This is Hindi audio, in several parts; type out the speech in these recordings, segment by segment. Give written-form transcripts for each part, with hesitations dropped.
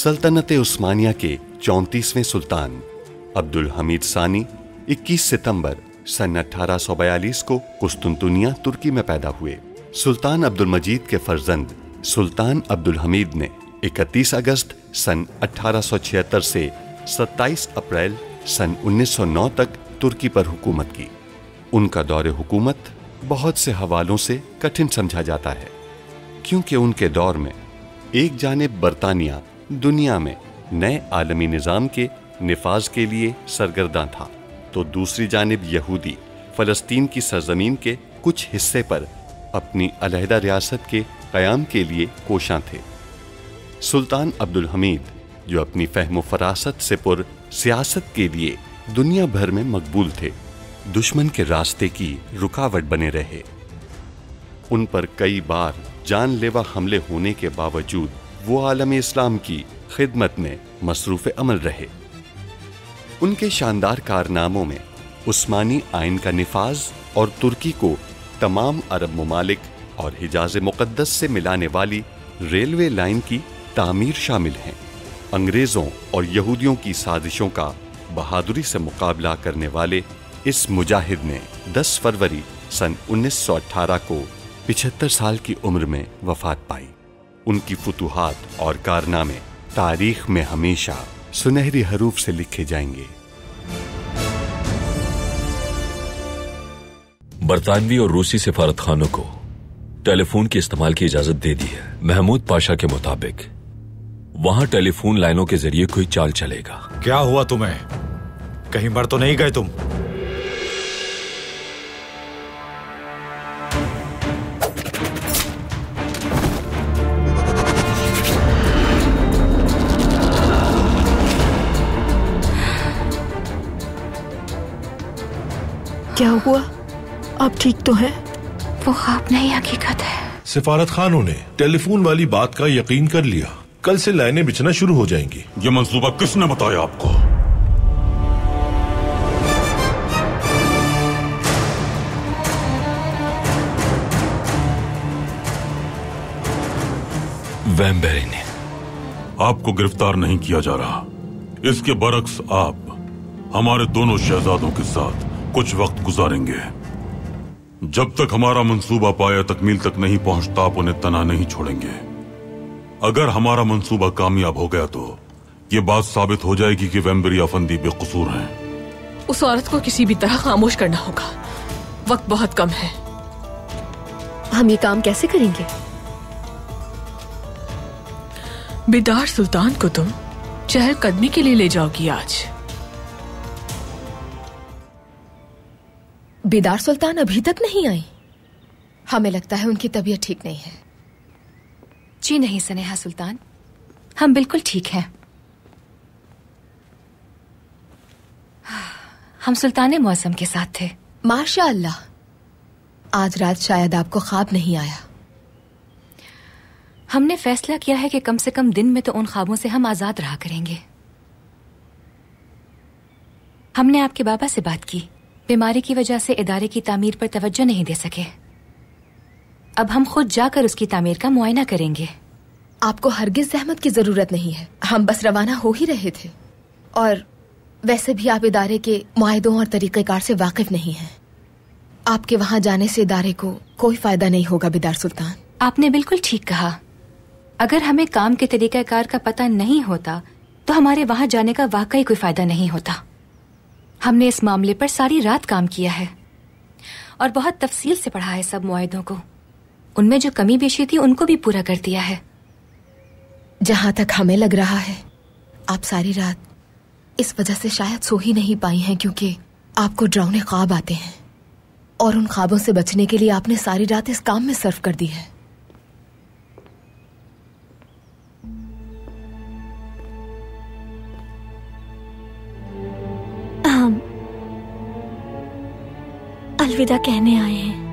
सल्तनत उस्मानिया के 34वें सुल्तान अब्दुल हमीद सानी 21 सितंबर सन 1842 को कुस्तुनतुनिया तुर्की में पैदा हुए। सुल्तान अब्दुल मजीद के फर्जंद सुल्तान अब्दुल हमीद ने 31 अगस्त सन 1876 से 27 अप्रैल सन 1909 तक तुर्की पर हुकूमत की। उनका दौरे हुकूमत बहुत से हवालों से कठिन समझा जाता है, क्योंकि उनके दौर में एक जानिब बरतानिया दुनिया में नए आलमी निज़ाम के निफाज के लिए सरगर्दा था, तो दूसरी जानिब यहूदी फ़लस्तीन की सरजमीन के कुछ हिस्से पर अपनी अलहदा रियासत के क़याम के लिए कोशां थे। सुल्तान अब्दुल हमीद, जो अपनी फ़हम फ़रासत से पुर सियासत के लिए दुनिया भर में मकबूल थे, दुश्मन के रास्ते की रुकावट बने रहे। उन पर कई बार जानलेवा हमले होने के बावजूद वो आलम इस्लाम की खिदमत में मसरूफ़ अमल रहे। उनके शानदार कारनामों में उस्मानी आइन का निफाज और तुर्की को तमाम अरब ममालिक और हिजाज़ मुक़द्दस से मिलाने वाली रेलवे लाइन की तामीर शामिल हैं। अंग्रेज़ों और यहूदियों की साजिशों का बहादुरी से मुकाबला करने वाले इस मुजाहिद ने 10 फरवरी सन 1918 को 75 साल की उम्र में वफात पाई। उनकी फुतूहात और कारनामे तारीख में हमेशा सुनहरी हरूफ से लिखे जाएंगे। बरतानवी और रूसी सिफारतखानों को टेलीफोन के इस्तेमाल की इजाजत दे दी है। महमूद पाशा के मुताबिक वहां टेलीफोन लाइनों के जरिए कोई चाल चलेगा। क्या हुआ तुम्हें? कहीं मर तो नहीं गए तुम? क्या हुआ? आप ठीक तो हैं? वो ख्वाब नहीं, हकीकत है। सिफारत खानों ने टेलीफोन वाली बात का यकीन कर लिया। कल से लाइनें बिछना शुरू हो जाएंगी। ये मंसूबा किसने बताया आपको? वैम्बेरी ने। आपको गिरफ्तार नहीं किया जा रहा। इसके बरक्स आप हमारे दोनों शहजादों के साथ कुछ वक्त गुजारेंगे। जब तक हमारा मंसूबा पाया तकमील तक नहीं पहुंचता, आप उन्हें तना नहीं छोड़ेंगे। अगर हमारा मंसूबा कामयाब हो गया तो ये बात साबित हो जाएगी कि वैम्बेरी अफंदी बेकसूर हैं। उस औरत को किसी भी तरह खामोश करना होगा। वक्त बहुत कम है। हम ये काम कैसे करेंगे? बेदार सुल्तान को तुम चहलकदमी के लिए ले जाओगी आज। बेदार सुल्तान अभी तक नहीं आई। हमें लगता है उनकी तबीयत ठीक नहीं है। जी नहीं सनेहा सुल्तान, हम बिल्कुल ठीक हैं। हम सुल्तान मौसम के साथ थे। माशाअल्लाह, आज रात शायद आपको ख्वाब नहीं आया। हमने फैसला किया है कि कम से कम दिन में तो उन ख्वाबों से हम आजाद रहा करेंगे। हमने आपके बाबा से बात की। बीमारी की वजह से इदारे की तामीर पर तवज्जो नहीं दे सके। अब हम खुद जाकर उसकी तामीर का मुआयना करेंगे। आपको हरगिज ज़हमत की जरूरत नहीं है। हम बस रवाना हो ही रहे थे। और वैसे भी आप इदारे के मुआहदों और तरीक़ेकार से वाकिफ नहीं हैं। आपके वहां जाने से इदारे को कोई फायदा नहीं होगा बेदार सुल्तान। आपने बिल्कुल ठीक कहा। अगर हमें काम के तरीक़ेकार का पता नहीं होता तो हमारे वहां जाने का वाकई कोई फायदा नहीं होता। हमने इस मामले पर सारी रात काम किया है और बहुत तफसील से पढ़ा है सब मुआहदों को। उनमें जो कमी पेशी थी उनको भी पूरा कर दिया है। जहां तक हमें लग रहा है आप सारी रात इस वजह से शायद सो ही नहीं पाई हैं क्योंकि आपको डरावने ख्वाब आते हैं और उन ख्वाबों से बचने के लिए आपने सारी रात इस काम में सर्फ कर दी है। हम अलविदा कहने आए हैं।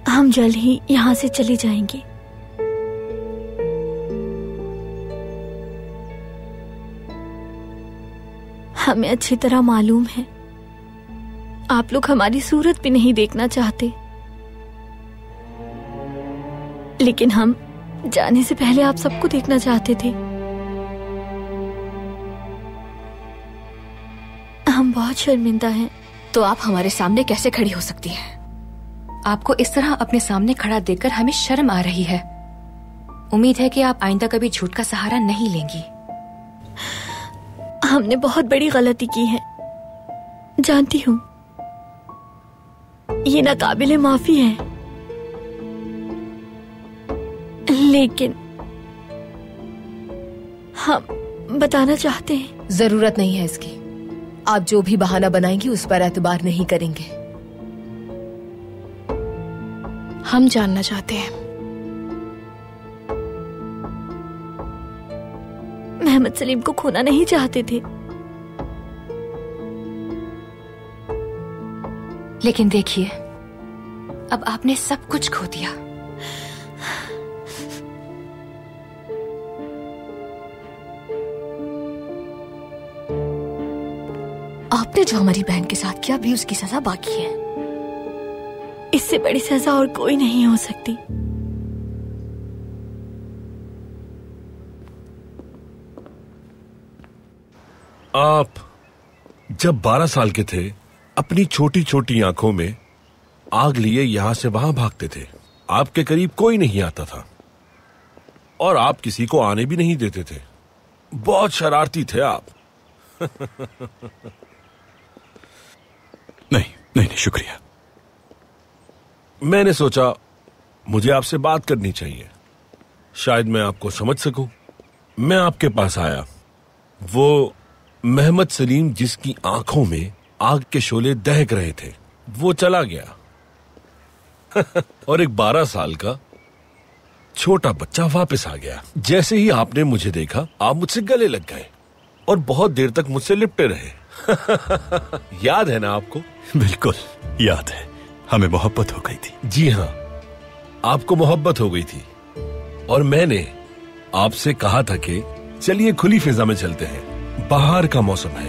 हम जल्द ही यहां से चले जाएंगे। हमें अच्छी तरह मालूम है आप लोग हमारी सूरत भी नहीं देखना चाहते, लेकिन हम जाने से पहले आप सबको देखना चाहते थे। हम बहुत शर्मिंदा हैं। तो आप हमारे सामने कैसे खड़ी हो सकती हैं? आपको इस तरह अपने सामने खड़ा देखकर हमें शर्म आ रही है। उम्मीद है कि आप आइंदा कभी झूठ का सहारा नहीं लेंगी। हमने बहुत बड़ी गलती की है, जानती हूँ। ये नाकाबिले माफी है, लेकिन हम बताना चाहते हैं। जरूरत नहीं है इसकी। आप जो भी बहाना बनाएंगी उस पर एतबार नहीं करेंगे। हम जानना चाहते हैं। मोहम्मद सलीम को खोना नहीं चाहते थे, लेकिन देखिए, अब आपने सब कुछ खो दिया। आपने जो हमारी बहन के साथ किया, अभी उसकी सजा बाकी है। इससे बड़ी सजा और कोई नहीं हो सकती। आप जब 12 साल के थे, अपनी छोटी छोटी आंखों में आग लिए यहां से वहां भागते थे। आपके करीब कोई नहीं आता था और आप किसी को आने भी नहीं देते थे। बहुत शरारती थे आप। नहीं, शुक्रिया। मैंने सोचा मुझे आपसे बात करनी चाहिए, शायद मैं आपको समझ सकूं। मैं आपके पास आया। वो मोहम्मद सलीम जिसकी आंखों में आग के शोले दहक रहे थे, वो चला गया। और एक 12 साल का छोटा बच्चा वापस आ गया। जैसे ही आपने मुझे देखा, आप मुझसे गले लग गए और बहुत देर तक मुझसे लिपटे रहे। याद है ना आपको? बिल्कुल याद है। हमें मोहब्बत हो गई थी। जी हाँ, आपको मोहब्बत हो गई थी और मैंने आपसे कहा था कि चलिए खुली फिजा में चलते हैं, बाहर का मौसम है।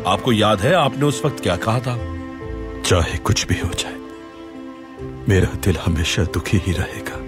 आपको याद है आपने उस वक्त क्या कहा था? चाहे कुछ भी हो जाए, मेरा दिल हमेशा दुखी ही रहेगा।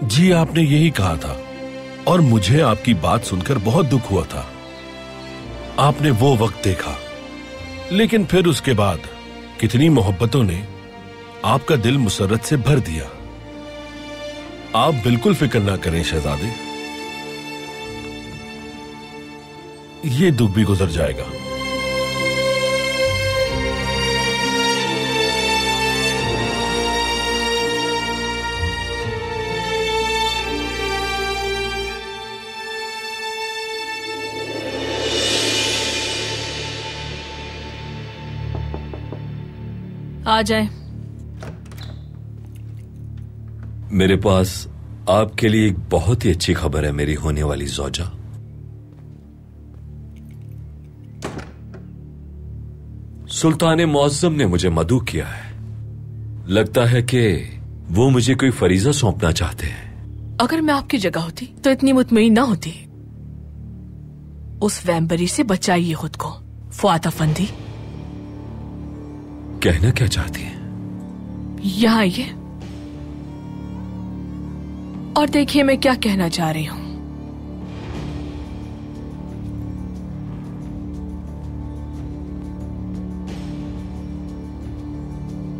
जी, आपने यही कहा था और मुझे आपकी बात सुनकर बहुत दुख हुआ था। आपने वो वक्त देखा, लेकिन फिर उसके बाद कितनी मोहब्बतों ने आपका दिल मुसर्रत से भर दिया। आप बिल्कुल फिक्र ना करें शहजादे, ये दुख भी गुजर जाएगा। आ जाए। मेरे पास आपके लिए एक बहुत ही अच्छी खबर है मेरी होने वाली ज़ौजा। सुल्तान मुअज्जम ने मुझे मदऊ किया है। लगता है कि वो मुझे कोई फरीजा सौंपना चाहते हैं। अगर मैं आपकी जगह होती तो इतनी मुतमईन ना होती। उस वैम्बरी से बचाइए खुद को, फुआद अफंदी। कहना क्या चाहती हैं? यहाँ आइए और देखिए मैं क्या कहना चाह रही हूँ।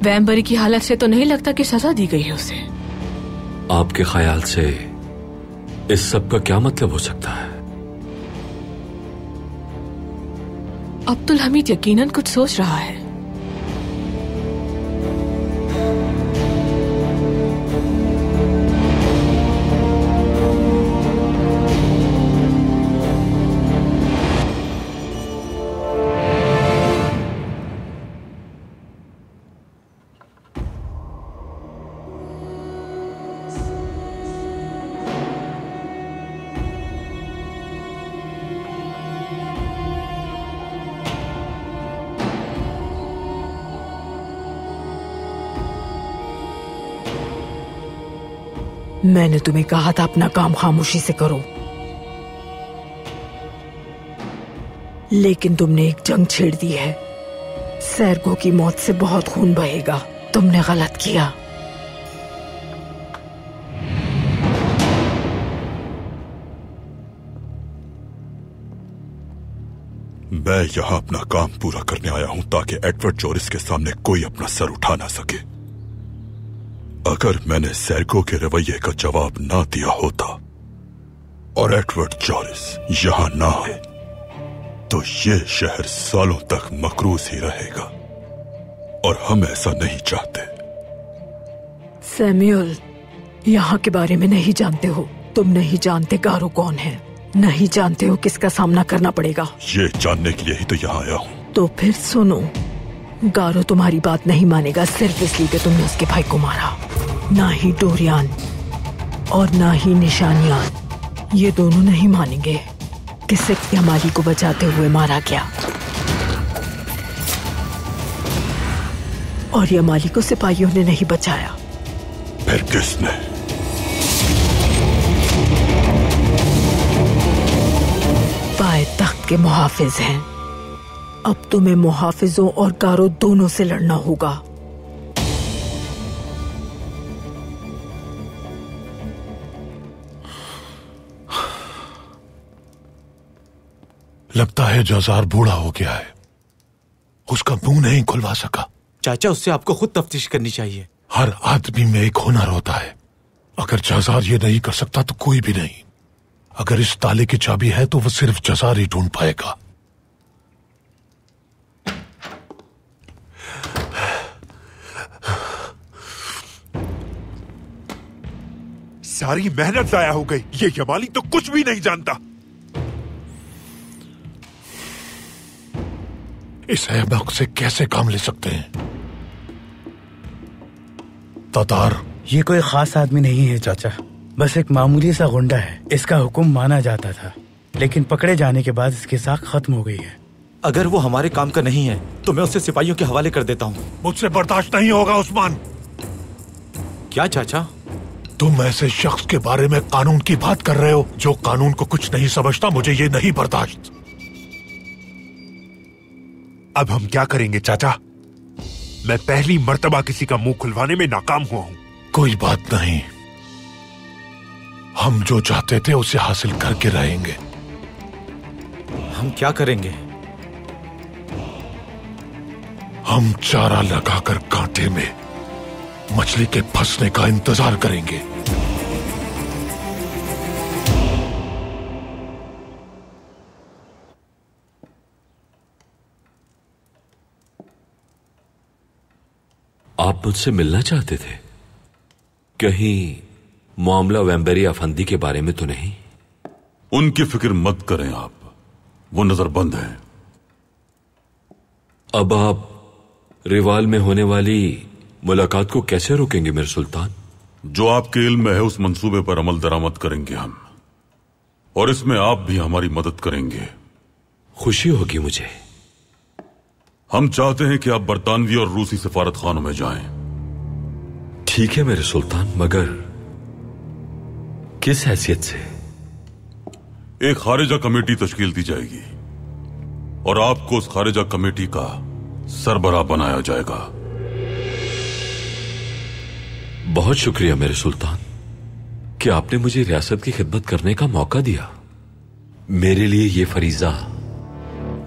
वैम्बरी की हालत से तो नहीं लगता कि सजा दी गई है उसे। आपके ख्याल से इस सब का क्या मतलब हो सकता है? अब्दुल हमीद यकीनन कुछ सोच रहा है। मैंने तुम्हें कहा था अपना काम खामोशी से करो, लेकिन तुमने एक जंग छेड़ दी है। सैरगो की मौत से बहुत खून बहेगा। तुमने गलत किया। मैं यहाँ अपना काम पूरा करने आया हूँ ताकि एडवर्ड जॉरिस के सामने कोई अपना सर उठा ना सके। अगर मैंने सैरगो के रवैये का जवाब ना दिया होता और एडवर्ड जॉरिस यहाँ ना आए तो ये शहर सालों तक मकरूज ही रहेगा, और हम ऐसा नहीं चाहते। सैमुअल, यहाँ के बारे में नहीं जानते हो। तुम नहीं जानते गारो कौन है, नहीं जानते हो किसका सामना करना पड़ेगा। ये जानने के लिए ही तो यहाँ आया हूँ। तो फिर सुनो, गारो तुम्हारी बात नहीं मानेगा सिर्फ इसलिए कि तुमने उसके भाई को मारा। ना ही डोरियान और ना ही निशानियान, ये दोनों नहीं मानेंगे कि सिर्फ यमाली को बचाते हुए मारा गया, और यमाली को सिपाहियों ने नहीं बचाया। फिर किसने? पाए तख्त के मुहाफिज हैं। अब तुम्हें मुहाफिजों और गारो दोनों से लड़ना होगा। लगता है जजार बूढ़ा हो गया है, उसका मुंह नहीं खुलवा सका। चाचा, उससे आपको खुद तफ्तीश करनी चाहिए। हर आदमी में एक हुनर होता है। अगर जजार ये नहीं कर सकता तो कोई भी नहीं। अगर इस ताले की चाबी है तो वो सिर्फ जजार ही ढूंढ पाएगा। सारी मेहनत जाया हो गई। ये यमाली तो कुछ भी नहीं जानता। इस अहमक से कैसे काम ले सकते हैं? तातार, ये कोई खास आदमी नहीं है चाचा, बस एक मामूली सा गुंडा है। इसका हुक्म माना जाता था, लेकिन पकड़े जाने के बाद इसकी साख खत्म हो गई है। अगर वो हमारे काम का नहीं है तो मैं उसे सिपाहियों के हवाले कर देता हूँ। मुझसे बर्दाश्त नहीं होगा उस्मान। क्या चाचा? तुम ऐसे शख्स के बारे में कानून की बात कर रहे हो जो कानून को कुछ नहीं समझता। मुझे ये नहीं बर्दाश्त। अब हम क्या करेंगे चाचा? मैं पहली मर्तबा किसी का मुंह खुलवाने में नाकाम हुआ हूं। कोई बात नहीं, हम जो चाहते थे उसे हासिल करके रहेंगे। हम क्या करेंगे? हम चारा लगाकर कांटे में मछली के फंसने का इंतजार करेंगे। आप मुझसे मिलना चाहते थे? कहीं मामला वैम्बरी अफंदी के बारे में तो नहीं? उनकी फिक्र मत करें आप, वो नजरबंद हैं। अब आप रिवाल में होने वाली मुलाकात को कैसे रोकेंगे मेरे सुल्तान? जो आपके इल्म में है उस मंसूबे पर अमल दरामद करेंगे हम, और इसमें आप भी हमारी मदद करेंगे। खुशी होगी मुझे। हम चाहते हैं कि आप बरतानवी और रूसी सफारत खानों में जाएं। ठीक है मेरे सुल्तान, मगर किस हैसियत से? एक खारिजा कमेटी तश्कील दी जाएगी और आपको उस खारिजा कमेटी का सरबराह बनाया जाएगा। बहुत शुक्रिया मेरे सुल्तान कि आपने मुझे रियासत की खिदमत करने का मौका दिया। मेरे लिए ये फरीजा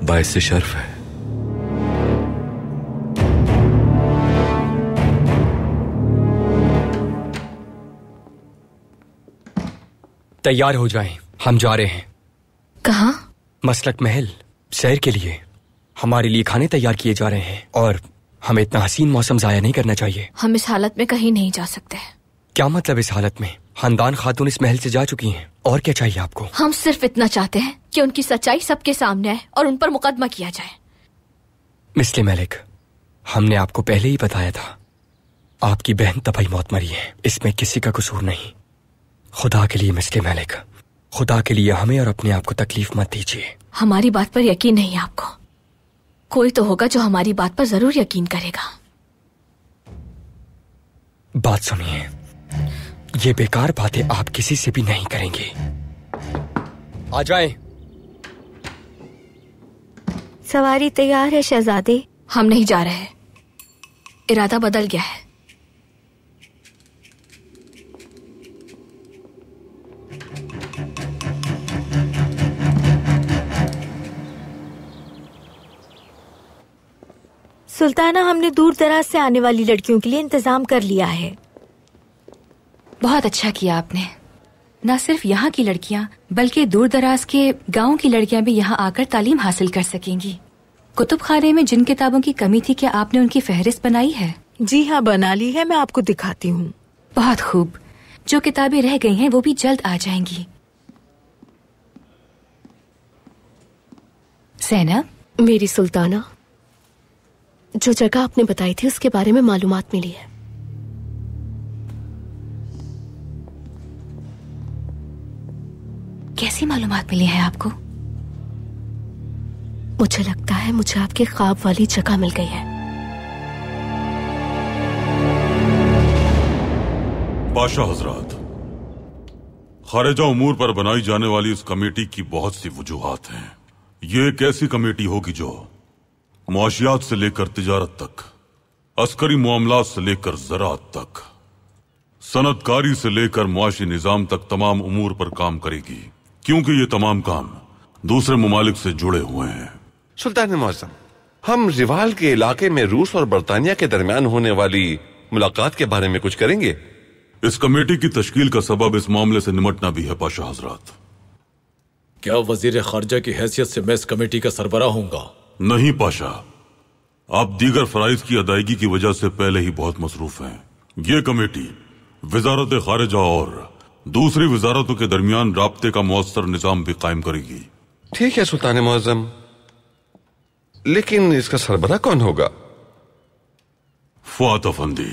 बाइस शर्फ है। तैयार हो जाएं, हम जा रहे हैं। कहाँ? मसलक महल, सैर के लिए। हमारे लिए खाने तैयार किए जा रहे हैं और हमें इतना हसीन मौसम जाया नहीं करना चाहिए। हम इस हालत में कहीं नहीं जा सकते। क्या मतलब इस हालत में? खानदान खातून इस महल से जा चुकी हैं, और क्या चाहिए आपको? हम सिर्फ इतना चाहते हैं कि उनकी सच्चाई सबके सामने आए और उन पर मुकदमा किया जाए। मिस्टर मलिक, हमने आपको पहले ही बताया था, आपकी बहन तबाही मौत मरी है, इसमें किसी का कसूर नहीं। खुदा के लिए मिस्टर मलिक, खुदा के लिए हमें और अपने आप को तकलीफ मत दीजिए। हमारी बात पर यकीन नहीं है आपको? कोई तो होगा जो हमारी बात पर जरूर यकीन करेगा। बात सुनिए, ये बेकार बातें आप किसी से भी नहीं करेंगे। आ जाएं। सवारी तैयार है शहजादे। हम नहीं जा रहे, इरादा बदल गया है। सुल्ताना, हमने दूर दराज से आने वाली लड़कियों के लिए इंतजाम कर लिया है। बहुत अच्छा किया आपने। न सिर्फ यहाँ की लड़कियाँ बल्कि दूर दराज के गाँव की लड़कियाँ भी यहाँ आकर तालीम हासिल कर सकेंगी। कुतुब खाने में जिन किताबों की कमी थी, क्या आपने उनकी फहरिस्त बनाई है? जी हाँ, बना ली है, मैं आपको दिखाती हूँ। बहुत खूब। जो किताबें रह गई हैं वो भी जल्द आ जाएंगी। ज़ैनब। मेरी सुल्ताना, जो जगह आपने बताई थी उसके बारे में मालूमात मिली है। कैसी मालूमात मिली है आपको? मुझे लगता है मुझे आपके ख्वाब वाली जगह मिल गई है। बादशाह हजरात, खारिजा उमूर पर बनाई जाने वाली इस कमेटी की बहुत सी वजूहात हैं। ये एक ऐसी कमेटी होगी जो मुआशियात से लेकर तिजारत तक, अस्करी मामलात से लेकर ज़राअत तक, सनतकारी से लेकर मुआशी निजाम तक तमाम उमूर पर काम करेगी, क्योंकि ये तमाम काम दूसरे ममालिक से जुड़े हुए हैं। सुल्तान मौज़म, हम रिवाल के इलाके में रूस और बरतानिया के दरमियान होने वाली मुलाकात के बारे में कुछ करेंगे। इस कमेटी की तश्कील का सबब इस मामले से निमटना भी है पाशा हजरात। क्या वजीर खारजा की हैसियत से मैं इस कमेटी का सरबराह होऊंगा? नहीं पाशा, आप दीगर फराइज की अदायगी की वजह से पहले ही बहुत मसरूफ हैं। ये कमेटी वजारत खारिजा और दूसरी वजारतों के दरमियान राब्ते का मुअस्सर निजाम भी कायम करेगी। ठीक है सुल्तान मुअज्जम, लेकिन इसका सरबराह कौन होगा? फुआद अफंदी।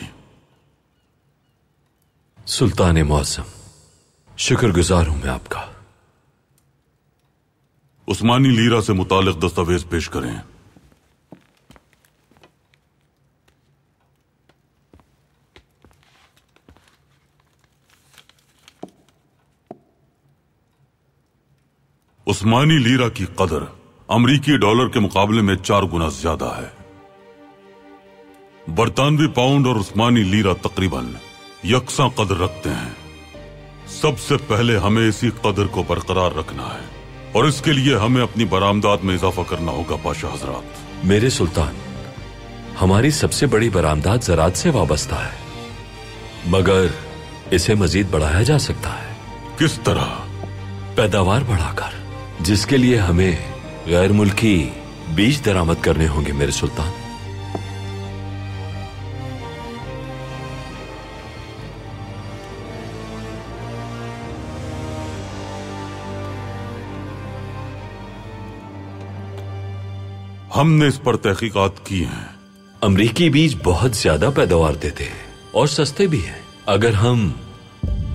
सुल्तान मुअज्जम, शुक्रगुजार हूं मैं आपका। उस्मानी लीरा से मुतालिक दस्तावेज पेश करें। उस्मानी लीरा की कदर अमरीकी डॉलर के मुकाबले में 4 गुना ज्यादा है। बरतानवी पाउंड और उस्मानी लीरा तकरीबन यकसा कदर रखते हैं। सबसे पहले हमें इसी कदर को बरकरार रखना है और इसके लिए हमें अपनी बरामदात में इजाफा करना होगा पाशा हजरात। मेरे सुल्तान, हमारी सबसे बड़ी बरामदात ज़राअत से वाबस्ता है, मगर इसे मजीद बढ़ाया जा सकता है। किस तरह? पैदावार बढ़ाकर, जिसके लिए हमें गैर मुल्की बीज दरामद करने होंगे मेरे सुल्तान। हमने इस पर तहकीकात की हैं। अमरीकी बीज बहुत ज्यादा पैदावार देते हैं और सस्ते भी हैं। अगर हम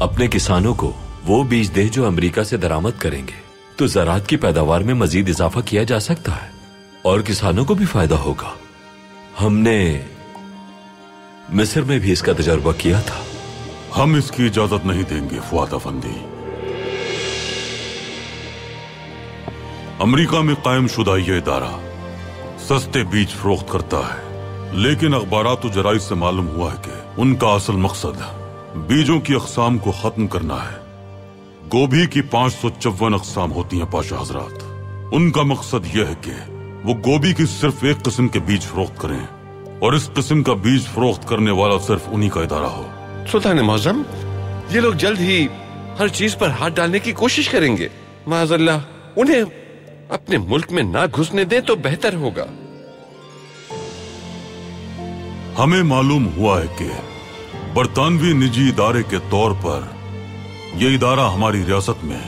अपने किसानों को वो बीज दें जो अमरीका से दरामद करेंगे तो ज़राअत की पैदावार में मजीद इजाफा किया जा सकता है और किसानों को भी फायदा होगा। हमने मिस्र में भी इसका तजर्बा किया था। हम इसकी इजाजत नहीं देंगे फुआद अफंदी। अमरीका में कायम शुदा यह इदारा सस्ते बीज फरोख्त करता है, लेकिन अखबारात और जराइद से मालूम हुआ है कि उनका असल मकसद बीजों की अक़साम को खत्म करना है। गोभी की 554 अक़साम होती हैं पाशा हजरात। उनका मकसद यह है कि वो गोभी की सिर्फ एक किस्म के बीज फरोख्त करें और इस किस्म का बीज फरोख्त करने वाला सिर्फ उन्हीं का इदारा हो। सुल्तान मौज़म, ये लोग जल्द ही हर चीज पर हाथ डालने की कोशिश करेंगे। माज़अल्लाह, उन्हें अपने मुल्क में ना घुसने दें तो बेहतर होगा। हमें मालूम हुआ है कि बरतानवी निजी इदारे के तौर पर यह इदारा हमारी रियासत में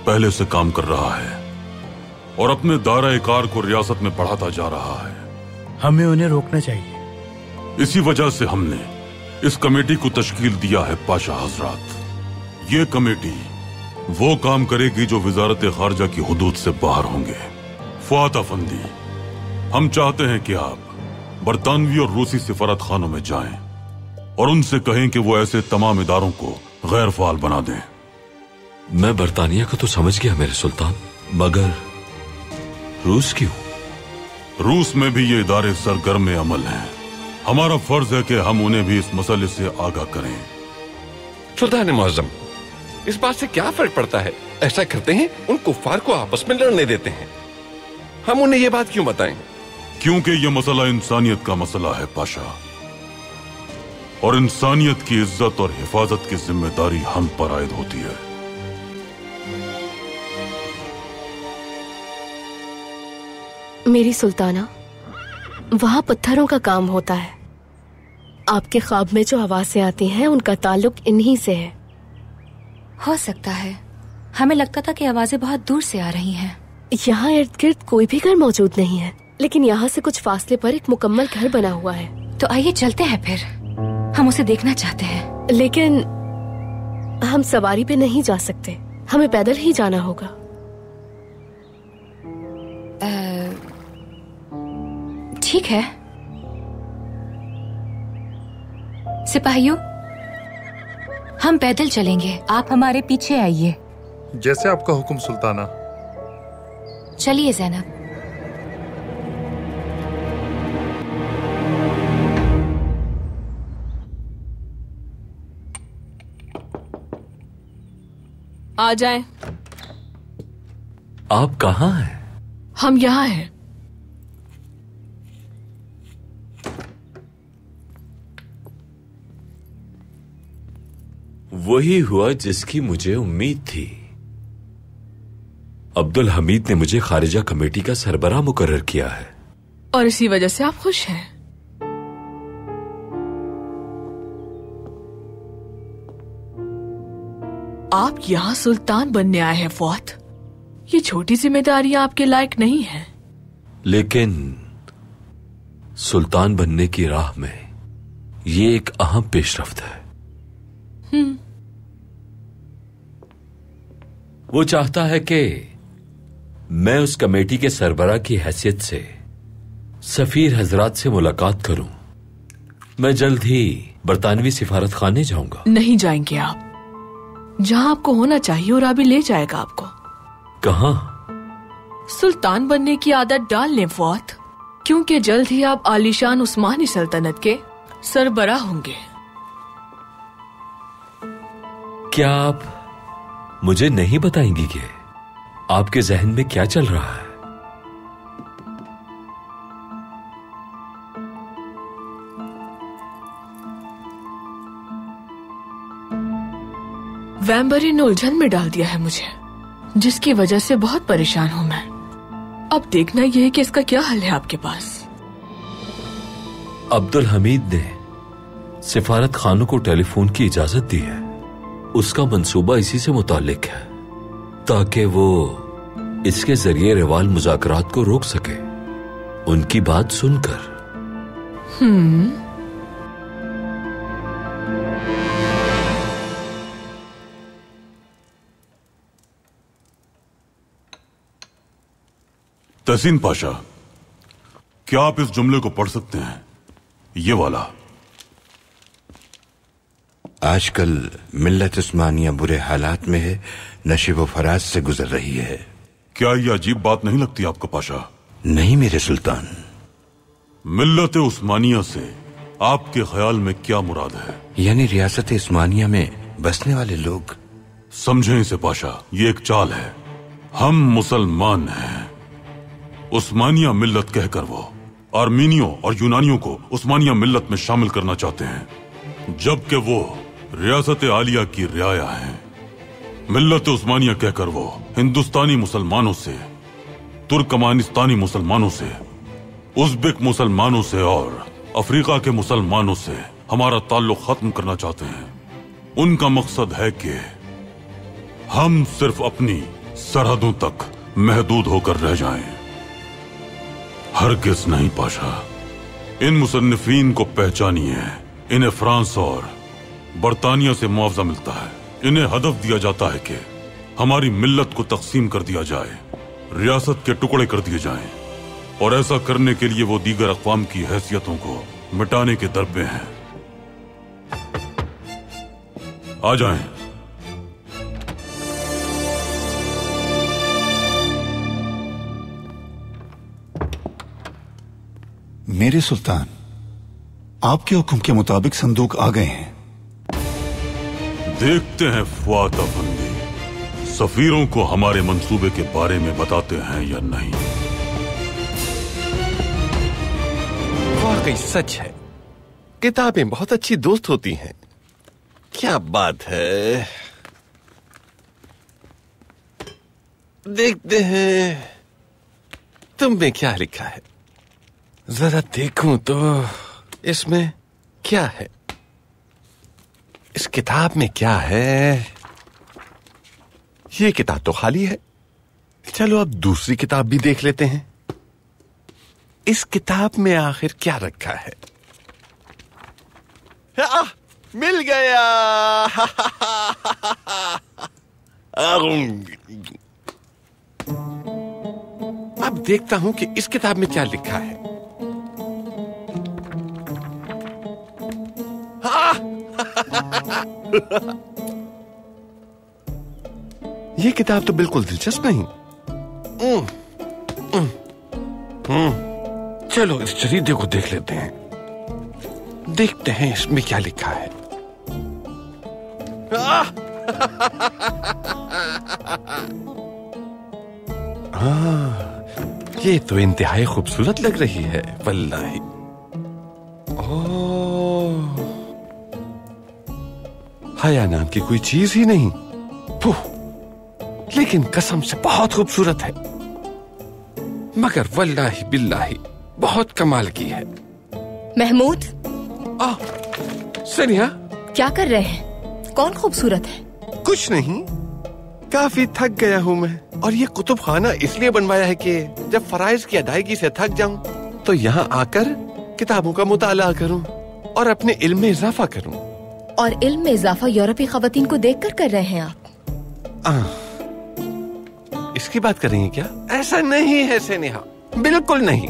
पहले से काम कर रहा है और अपने दायरा-ए-कार को रियासत में बढ़ाता जा रहा है। हमें उन्हें रोकना चाहिए। इसी वजह से हमने इस कमेटी को तश्कील दिया है पाशा हजरात। ये कमेटी वो काम करेगी जो वजारत खारजा की हुदूद से बाहर होंगे। फुआद अफंदी, हम चाहते हैं कि आप बरतानवी और रूसी सिफारत खानों में जाएं और उनसे कहें कि वो ऐसे तमाम इदारों को गैर फाल बना दें। मैं बरतानिया को तो समझ गया मेरे सुल्तान, मगर रूस क्यों? रूस में भी ये इदारे सरगर्म अमल हैं। हमारा फर्ज है कि हम उन्हें भी इस मसले से आगाह करें। सुल्तान मौज़म, इस बात से क्या फर्क पड़ता है? ऐसा करते हैं, उन कुफ्फार को आपस में लड़ने देते हैं। हम उन्हें ये बात क्यों बताएं? क्योंकि यह मसला इंसानियत का मसला है पाशा, और इंसानियत की इज्जत और हिफाजत की जिम्मेदारी हम पर आयद होती है। मेरी सुल्ताना, वहां पत्थरों का काम होता है। आपके ख्वाब में जो आवाजें आती हैं उनका ताल्लुक इन्हीं से है। हो सकता है, हमें लगता था कि आवाजें बहुत दूर से आ रही हैं। यहाँ इर्द गिर्द कोई भी घर मौजूद नहीं है, लेकिन यहाँ से कुछ फासले पर एक मुकम्मल घर बना हुआ है। तो आइए चलते हैं फिर, हम उसे देखना चाहते हैं। लेकिन हम सवारी पे नहीं जा सकते, हमें पैदल ही जाना होगा। ठीक है सिपाहियों, हम पैदल चलेंगे, आप हमारे पीछे आइए। जैसे आपका हुक्म सुल्ताना। चलिए ज़ैनब। आ जाएं। आप कहाँ हैं? हम यहाँ हैं। वही हुआ जिसकी मुझे उम्मीद थी। अब्दुल हमीद ने मुझे खारिजा कमेटी का सरबराह मुकर्रर किया है और इसी वजह से आप खुश हैं। आप यहाँ सुल्तान बनने आए हैं फौत। ये छोटी जिम्मेदारियां आपके लायक नहीं हैं। लेकिन सुल्तान बनने की राह में ये एक अहम पेशरफ्त है। वो चाहता है कि मैं उस कमेटी के सरबराह की हैसियत से सफीर हजरात से मुलाकात करूं। मैं जल्द ही बरतानवी सिफारत खाने जाऊंगा। नहीं जाएंगे आप। जहां आपको होना चाहिए और अभी ले जाएगा आपको। कहां? सुल्तान बनने की आदत डाल लें फौत, क्योंकि जल्द ही आप आलीशान उस्मानी सल्तनत के सरबराह होंगे। क्या आप मुझे नहीं बताएंगी कि आपके जहन में क्या चल रहा है? वैम्बरी ने उलझन में डाल दिया है मुझे, जिसकी वजह से बहुत परेशान हूं मैं। अब देखना यह है कि इसका क्या हल है आपके पास। अब्दुल हमीद ने सिफारत खानों को टेलीफोन की इजाजत दी है। उसका मंसूबा इसी से मुताल्लिक है, ताकि वो इसके जरिए रिवाल मुज़ाकरात को रोक सके, उनकी बात सुनकर। तहसीन पाशा, क्या आप इस जुमले को पढ़ सकते हैं? ये वाला। आजकल मिल्लत उस्मानिया बुरे हालात में है, नशीब व फराज से गुजर रही है। क्या ये अजीब बात नहीं लगती आपको पाशा? नहीं मेरे सुल्तान। मिल्लत उस्मानिया से आपके ख्याल में क्या मुराद है? यानी रियासत उस्मानिया में बसने वाले लोग। समझें इसे पाशा, ये एक चाल है। हम मुसलमान हैं, उस्मानिया मिल्लत कहकर वो आर्मीनियों और यूनानियों को उस्मानिया मिल्लत में शामिल करना चाहते हैं, जबकि वो रियासत आलिया की रियाया हैं। मिल्लत उस्मानिया कहकर वो हिंदुस्तानी मुसलमानों से, तुर्कमानिस्तानी मुसलमानों से, उज़्बेक मुसलमानों से और अफ्रीका के मुसलमानों से हमारा ताल्लुक खत्म करना चाहते हैं। उनका मकसद है कि हम सिर्फ अपनी सरहदों तक महदूद होकर रह जाएं। हरगिज़ नहीं पाशा। इन मुसन्निफीन को पहचानिए। इन्हें फ्रांस और बरतानिया से मुआवजा मिलता है। इन्हें हदफ दिया जाता है कि हमारी मिल्लत को तकसीम कर दिया जाए, रियासत के टुकड़े कर दिए जाएं, और ऐसा करने के लिए वो दीगर अक़वाम की हैसियतों को मिटाने के दरपे हैं। आ जाएं। मेरे सुल्तान, आपके हुक्म के मुताबिक संदूक आ गए हैं। देखते हैं फुआद अफंदी सफीरों को हमारे मंसूबे के बारे में बताते हैं या नहीं। वाकई सच है, किताबें बहुत अच्छी दोस्त होती हैं। क्या बात है, देखते हैं तुम में क्या लिखा है। जरा देखूं तो इसमें क्या है, इस किताब में क्या है। ये किताब तो खाली है। चलो अब दूसरी किताब भी देख लेते हैं। इस किताब में आखिर क्या रखा है। मिल गया। अब देखता हूं कि इस किताब में क्या लिखा है। ये किताब तो बिल्कुल दिलचस्प नहीं। चलो इस जरीदे को देख लेते हैं, देखते हैं इसमें क्या लिखा है। ये तो इंतहाई खूबसूरत लग रही है वल्लाही। ओह, हया नाम की कोई चीज ही नहीं, लेकिन कसम से बहुत खूबसूरत है। मगर वल्लाही बिल्लाही बहुत कमाल की है। महमूद, सनिया क्या कर रहे हैं? कौन खूबसूरत है? कुछ नहीं, काफी थक गया हूँ मैं। और ये कुतुब खाना इसलिए बनवाया है कि जब फराइज की अदायगी से थक जाऊं तो यहाँ आकर किताबों का मुताला करूं और अपने इल्म में इजाफा करूं। और इल्म में इजाफा यूरोपीय खवातीन को देखकर कर रहे हैं आप? इसकी बात कर रही हैं क्या? ऐसा नहीं है सेनेहा, बिल्कुल नहीं।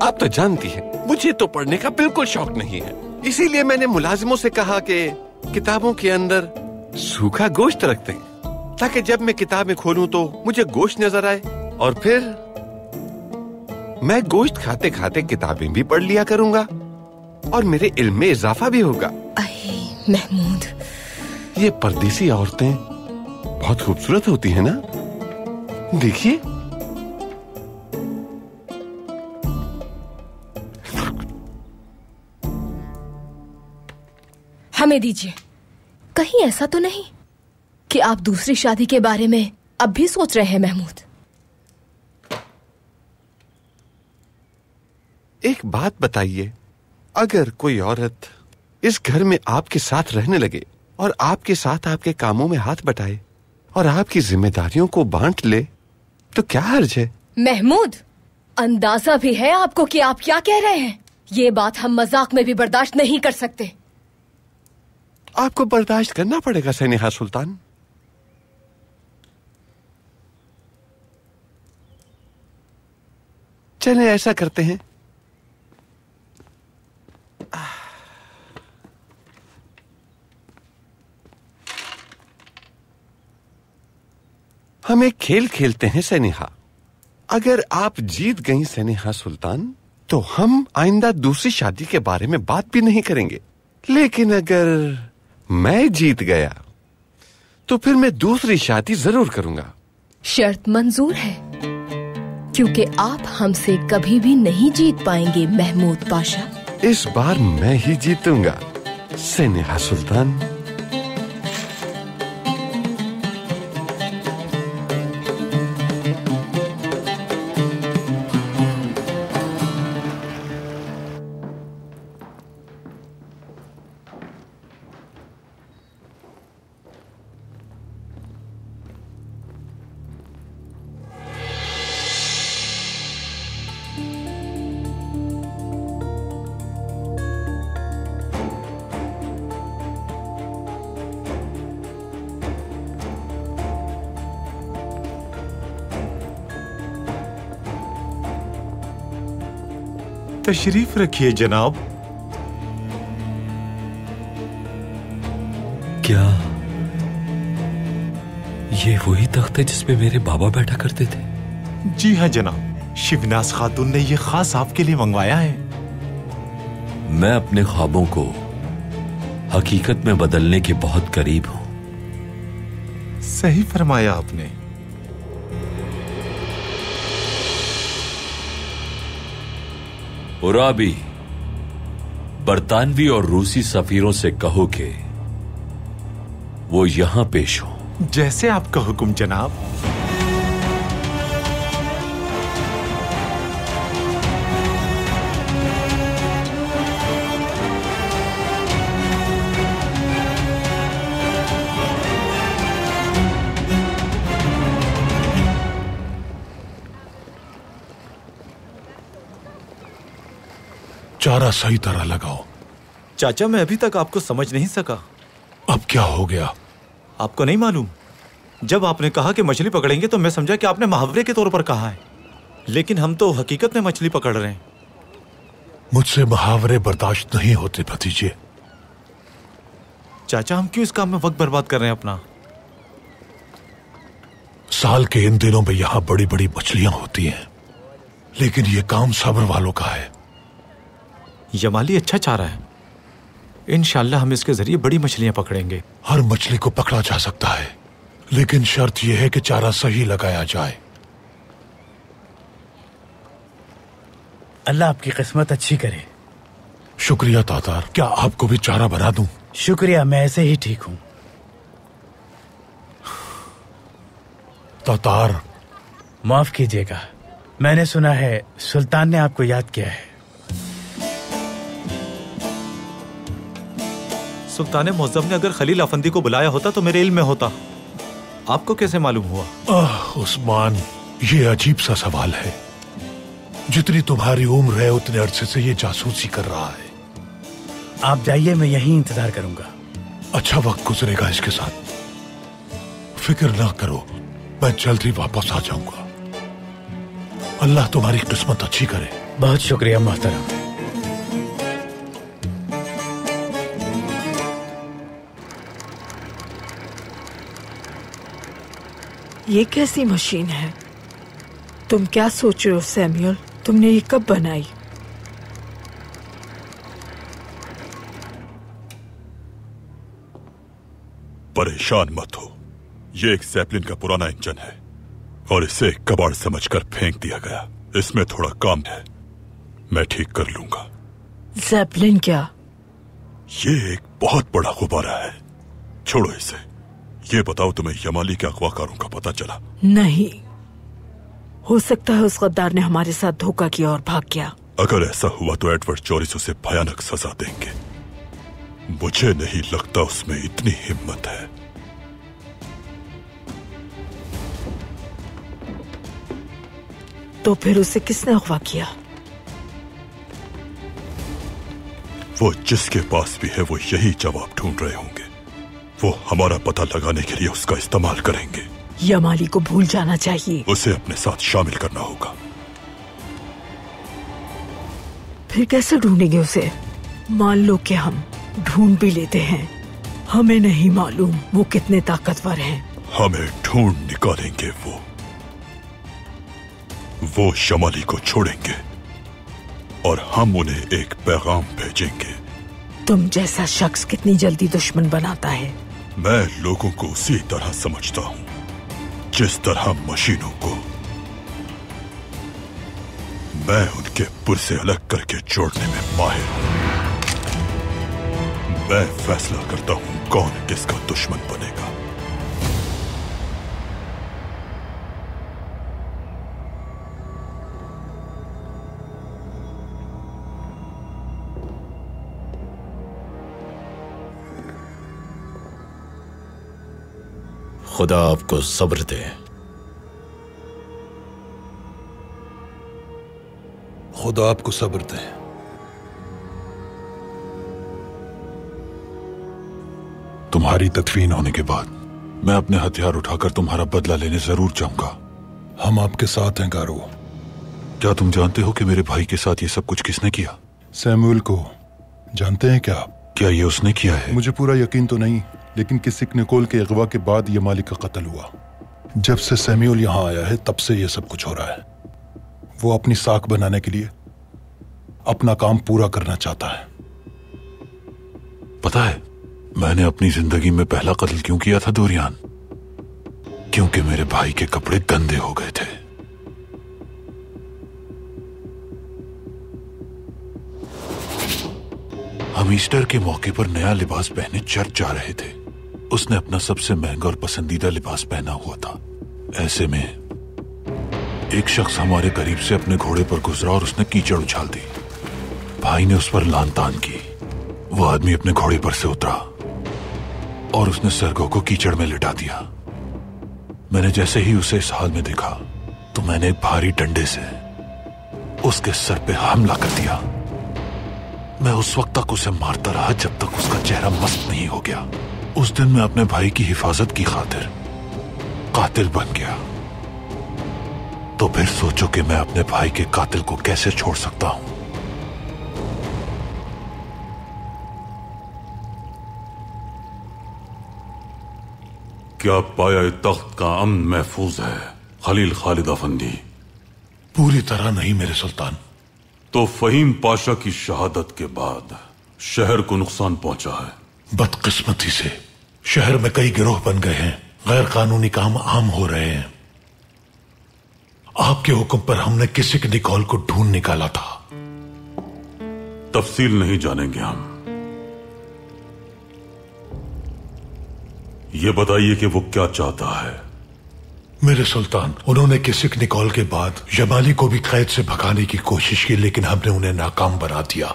आप तो जानती हैं, मुझे तो पढ़ने का बिल्कुल शौक नहीं है। इसीलिए मैंने मुलाजिमों से कहा कि किताबों के अंदर सूखा गोश्त रख दें, ताकि जब मैं किताबें खोलूं तो मुझे गोश्त नजर आए और फिर मैं गोश्त खाते खाते किताबें भी पढ़ लिया करूंगा और मेरे इल्म में इजाफा भी होगा। महमूद, ये परदेसी औरतें बहुत खूबसूरत होती है ना, देखिए। हमें दीजिए। कहीं ऐसा तो नहीं कि आप दूसरी शादी के बारे में अब भी सोच रहे हैं महमूद? एक बात बताइए, अगर कोई औरत इस घर में आपके साथ रहने लगे और आपके साथ आपके कामों में हाथ बटाए और आपकी जिम्मेदारियों को बांट ले तो क्या हर्ज है? महमूद, अंदाजा भी है आपको कि आप क्या कह रहे हैं? ये बात हम मजाक में भी बर्दाश्त नहीं कर सकते। आपको बर्दाश्त करना पड़ेगा सनेहा सुल्तान। चलें ऐसा करते हैं, हम एक खेल खेलते हैं सनेहा। अगर आप जीत गई सनेहा सुल्तान तो हम आइंदा दूसरी शादी के बारे में बात भी नहीं करेंगे। लेकिन अगर मैं जीत गया तो फिर मैं दूसरी शादी जरूर करूंगा। शर्त मंजूर है, क्योंकि आप हमसे कभी भी नहीं जीत पाएंगे महमूद पाशा। इस बार मैं ही जीतूंगा सेनेहा सुल्तान। तशरीफ रखिए जनाब। क्या ये वही तख्त है जिसपे मेरे बाबा बैठा करते थे? जी हाँ जनाब, शिवनाज खातून ने ये खास आपके लिए मंगवाया है। मैं अपने ख्वाबों को हकीकत में बदलने के बहुत करीब हूं। सही फरमाया आपने। उराबी, बरतानवी और रूसी सफीरों से कहो कि वो यहां पेश हो। जैसे आपका हुक्म जनाब। चारा सही तरह लगाओ। चाचा, मैं अभी तक आपको समझ नहीं सका। अब क्या हो गया? आपको नहीं मालूम? जब आपने कहा कि मछली पकड़ेंगे तो मैं समझा कि आपने मुहावरे के तौर पर कहा है, लेकिन हम तो हकीकत में मछली पकड़ रहे हैं। मुझसे मुहावरे बर्दाश्त नहीं होते भतीजे। चाचा, हम क्यों इस काम में वक्त बर्बाद कर रहे हैं अपना? साल के इन दिनों में यहां बड़ी बड़ी मछलियां होती हैं, लेकिन ये काम सब्र वालों का है। यमाली अच्छा चारा है। इंशाल्लाह हम इसके जरिए बड़ी मछलियां पकड़ेंगे। हर मछली को पकड़ा जा सकता है, लेकिन शर्त यह है कि चारा सही लगाया जाए। अल्लाह आपकी किस्मत अच्छी करे। शुक्रिया तातार। क्या आपको भी चारा बना दूं? शुक्रिया, मैं ऐसे ही ठीक हूं। तातार, माफ कीजिएगा, मैंने सुना है सुल्तान ने आपको याद किया है। सुल्तान मुअज्जम ने अगर खलील अफंदी को बुलाया होता तो मेरे इल्म में होता। आपको कैसे मालूम हुआ? उस्मान, ये अजीब सा सवाल है। जितनी तुम्हारी उम्र है उतने अरसे से ये जासूसी कर रहा है। आप जाइए, मैं यहीं इंतजार करूंगा। अच्छा वक्त गुजरेगा इसके साथ, फिक्र ना करो, मैं जल्द ही वापस आ जाऊंगा। अल्लाह तुम्हारी किस्मत अच्छी करे। बहुत शुक्रिया मोहतरम। ये कैसी मशीन है? तुम क्या सोच रहे हो सैमुअल? तुमने ये कब बनाई? परेशान मत हो, ये एक ज़ैपलिन का पुराना इंजन है और इसे कबाड़ समझकर फेंक दिया गया। इसमें थोड़ा काम है, मैं ठीक कर लूंगा। ज़ैपलिन क्या? ये एक बहुत बड़ा गुब्बारा है। छोड़ो इसे। ये बताओ, तुम्हें यमाली के अगवाकारों का पता चला? नहीं, हो सकता है उस गद्दार ने हमारे साथ धोखा किया और भाग गया। अगर ऐसा हुआ तो एडवर्ड चोरिस उसे भयानक सजा देंगे। मुझे नहीं लगता उसमें इतनी हिम्मत है। तो फिर उसे किसने अगवा किया? वो जिसके पास भी है वो यही जवाब ढूंढ रहे होंगे। वो हमारा पता लगाने के लिए उसका इस्तेमाल करेंगे। यमाली को भूल जाना चाहिए। उसे अपने साथ शामिल करना होगा। फिर कैसे ढूंढेंगे उसे? मान लो कि हम ढूंढ भी लेते हैं, हमें नहीं मालूम वो कितने ताकतवर हैं। हमें ढूंढ निकालेंगे वो यमाली को छोड़ेंगे और हम उन्हें एक पैगाम भेजेंगे। तुम जैसा शख्स कितनी जल्दी दुश्मन बनाता है। मैं लोगों को उसी तरह समझता हूं जिस तरह मशीनों को। मैं उनके पुर्जे अलग करके जोड़ने में माहिर हूं। मैं फैसला करता हूं कौन किसका दुश्मन बनेगा। खुदा आपको सब्र दे। खुदा आपको सब्र दे। तुम्हारी तदफीन होने के बाद मैं अपने हथियार उठाकर तुम्हारा बदला लेने जरूर जाऊंगा। हम आपके साथ हैं गारो। क्या तुम जानते हो कि मेरे भाई के साथ ये सब कुछ किसने किया? सैमुअल को जानते हैं क्या? क्या ये उसने किया है? मुझे पूरा यकीन तो नहीं, लेकिन किसी निकोल के अगवा के बाद ये मालिक का कत्ल हुआ। जब से सैमुअल यहाँ आया है तब से ये सब कुछ हो रहा है। वो अपनी साख बनाने के लिए अपना काम पूरा करना चाहता है। पता है मैंने अपनी जिंदगी में पहला कत्ल क्यों किया था डोरियान? क्योंकि मेरे भाई के कपड़े गंदे हो गए थे। हम ईस्टर के मौके पर नया लिबास पहने चर्च जा रहे थे। उसने अपना सबसे महंगा और पसंदीदा लिबास पहना हुआ था। ऐसे में एक शख्स हमारे करीब से अपने घोड़े पर गुजरा और उसने कीचड़ उछाल दी। भाई ने उस पर लान तान की। वो आदमी अपने घोड़े पर से उतरा और उसने सरगो को कीचड़ में लिटा दिया। मैंने जैसे ही उसे इस हाल में देखा तो मैंने एक भारी डंडे से उसके सर पे हमला कर दिया। मैं उस वक्त तक उसे मारता रहा जब तक उसका चेहरा मस्त नहीं हो गया। उस दिन मैं अपने भाई की हिफाजत की खातिर कातिल बन गया। तो फिर सोचो कि मैं अपने भाई के कातिल को कैसे छोड़ सकता हूं। क्या पाया तख्त का अमन महफूज है खलील खालिद अफंदी? पूरी तरह नहीं मेरे सुल्तान। तो फहीम पाशा की शहादत के बाद शहर को नुकसान पहुंचा है। बदकिस्मती से शहर में कई गिरोह बन गए हैं। गैर कानूनी काम आम हो रहे हैं। आपके हुक्म पर हमने किसी के निकोल को ढूंढ निकाला था। तफसील नहीं जानेंगे हम। ये बताइए कि वो क्या चाहता है। मेरे सुल्तान, उन्होंने किसिक निकोल के बाद यमाली को भी कैद से भगाने की कोशिश की, लेकिन हमने उन्हें नाकाम बना दिया।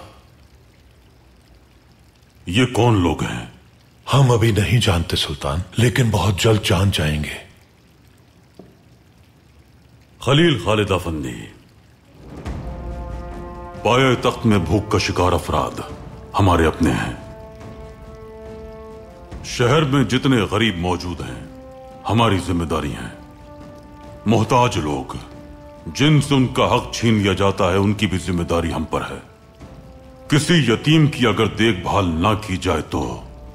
ये कौन लोग हैं? हम अभी नहीं जानते सुल्तान, लेकिन बहुत जल्द जान जाएंगे। खलील खालिद अफंदी, पाए तख्त में भूख का शिकार अफराद हमारे अपने हैं। शहर में जितने गरीब मौजूद हैं हमारी जिम्मेदारी है। मोहताज लोग जिनसे उनका हक छीन लिया जाता है उनकी भी जिम्मेदारी हम पर है। किसी यतीम की अगर देखभाल ना की जाए तो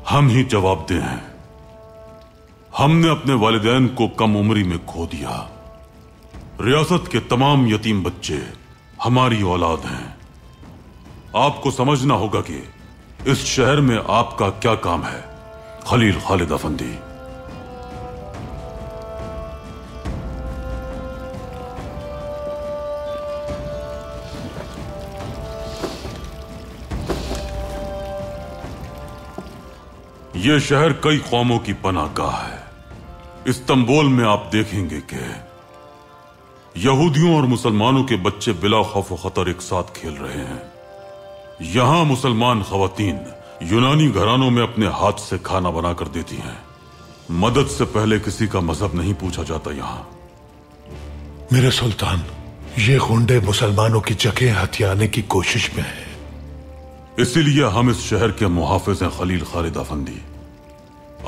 हम ही जवाबदेह हैं। हमने अपने वालिदैन को कम उम्री में खो दिया। रियासत के तमाम यतीम बच्चे हमारी औलाद हैं। आपको समझना होगा कि इस शहर में आपका क्या काम है खलील खालिद अफंदी। यह शहर कई कौमों की पनाहगाह है। इस्तांबुल में आप देखेंगे कि यहूदियों और मुसलमानों के बच्चे बिला खौफ व खतर एक साथ खेल रहे हैं। यहां मुसलमान खवातीन यूनानी घरानों में अपने हाथ से खाना बनाकर देती हैं। मदद से पहले किसी का मजहब नहीं पूछा जाता यहां। मेरे सुल्तान, ये गुंडे मुसलमानों की जगह हथियाने की कोशिश में हैं। इसीलिए हम इस शहर के मुहाफिज हैं खलील खालिद अफंदी।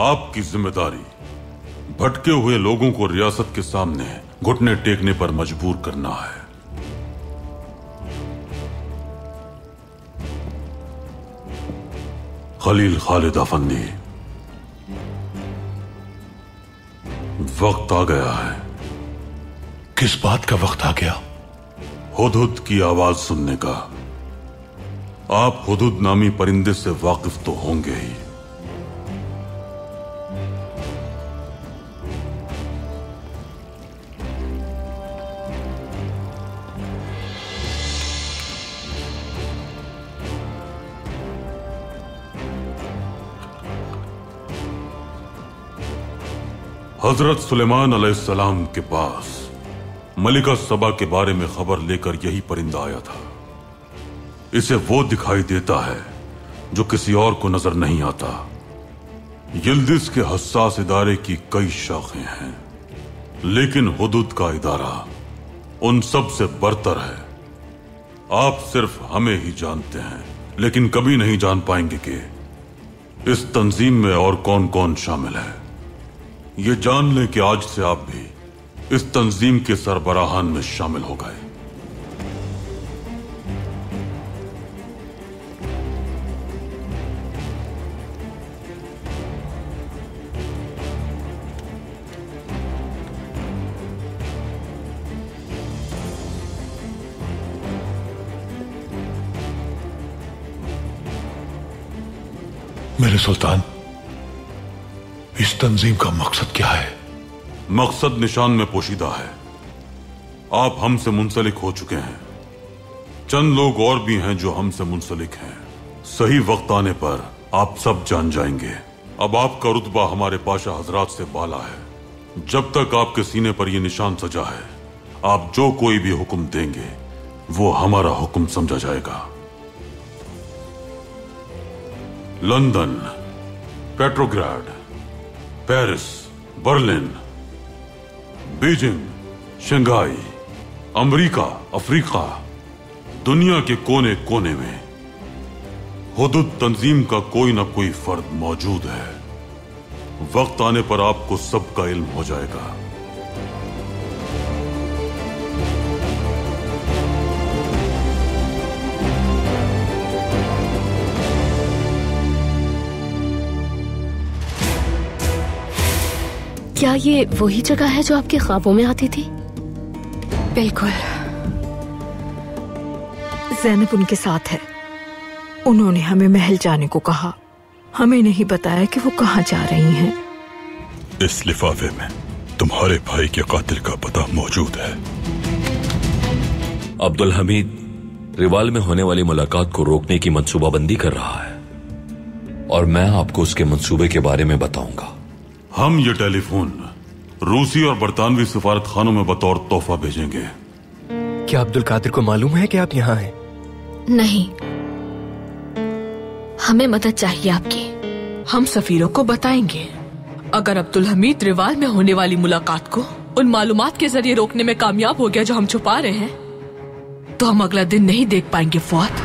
आपकी जिम्मेदारी भटके हुए लोगों को रियासत के सामने घुटने टेकने पर मजबूर करना है। खलील खालिद अफंदी, वक्त आ गया है। किस बात का वक्त आ गया? हुदहुद की आवाज सुनने का। आप हुदूद नामी परिंदे से वाकिफ तो होंगे ही। हजरत सुलेमान अलैहिस्सलाम के पास मलिका सबा के बारे में खबर लेकर यही परिंदा आया था। इसे वो दिखाई देता है जो किसी और को नजर नहीं आता। यिल्दिज के हसास इदारे की कई शाखें हैं, लेकिन हुदूद का इदारा उन सब से बरतर है। आप सिर्फ हमें ही जानते हैं, लेकिन कभी नहीं जान पाएंगे कि इस तंजीम में और कौन कौन शामिल है। ये जान लें कि आज से आप भी इस तंजीम के सरबराहान में शामिल हो गए। मेरे सुल्तान, इस तंजीम का मकसद क्या है? मकसद निशान में पोशीदा है। आप हमसे मुंसलिक हो चुके हैं। चंद लोग और भी हैं जो हमसे मुंसलिक हैं। सही वक्त आने पर आप सब जान जाएंगे। अब आपका रुतबा हमारे पाशा हजरात से बाला है। जब तक आपके सीने पर यह निशान सजा है, आप जो कोई भी हुक्म देंगे वो हमारा हुक्म समझा जाएगा। London, Petrograd, Paris, Berlin, Beijing, Shanghai, America, Africa, दुनिया के कोने कोने में हुदूद तंजीम का कोई ना कोई फर्द मौजूद है। वक्त आने पर आपको सबका इल्म हो जाएगा। क्या ये वही जगह है जो आपके ख्वाबों में आती थी? बिल्कुल। ज़ैनब उनके साथ है। उन्होंने हमें महल जाने को कहा। हमें नहीं बताया कि वो कहाँ जा रही हैं। इस लिफाफे में तुम्हारे भाई के कातिल का पता मौजूद है। अब्दुल हमीद रिवाल में होने वाली मुलाकात को रोकने की मंसूबाबंदी कर रहा है और मैं आपको उसके मंसूबे के बारे में बताऊंगा। हम ये टेलीफोन रूसी और बरतानवी सिफारत खानों में बतौर तोहफा भेजेंगे। क्या अब्दुल कादिर को मालूम है कि आप यहाँ हैं? नहीं, हमें मदद चाहिए आपकी। हम सफीरों को बताएंगे। अगर अब्दुल हमीद रिवाल में होने वाली मुलाकात को उन मालूमात के जरिए रोकने में कामयाब हो गया जो हम छुपा रहे हैं, तो हम अगला दिन नहीं देख पाएंगे फौत।